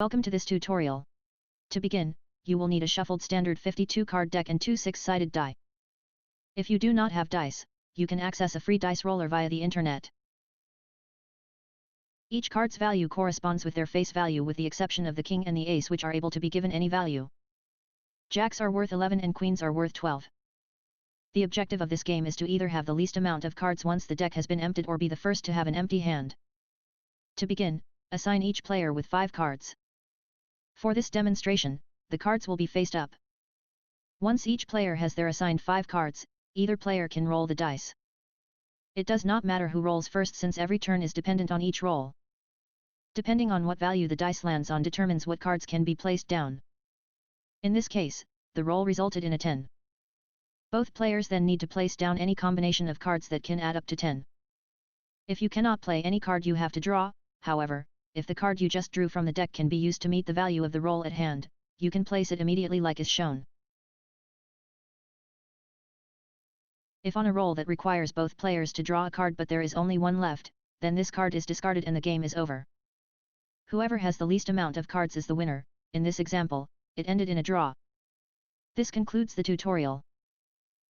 Welcome to this tutorial. To begin, you will need a shuffled standard 52 card deck and two 6-sided die. If you do not have dice, you can access a free dice roller via the internet. Each card's value corresponds with their face value with the exception of the king and the ace, which are able to be given any value. Jacks are worth 11 and queens are worth 12. The objective of this game is to either have the least amount of cards once the deck has been emptied or be the first to have an empty hand. To begin, assign each player with 5 cards. For this demonstration, the cards will be faced up. Once each player has their assigned 5 cards, either player can roll the dice. It does not matter who rolls first since every turn is dependent on each roll. Depending on what value the dice lands on determines what cards can be placed down. In this case, the roll resulted in a 10. Both players then need to place down any combination of cards that can add up to 10. If you cannot play any card, you have to draw. However, if the card you just drew from the deck can be used to meet the value of the roll at hand, you can place it immediately like is shown. If on a roll that requires both players to draw a card but there is only one left, then this card is discarded and the game is over. Whoever has the least amount of cards is the winner. In this example, it ended in a draw. This concludes the tutorial.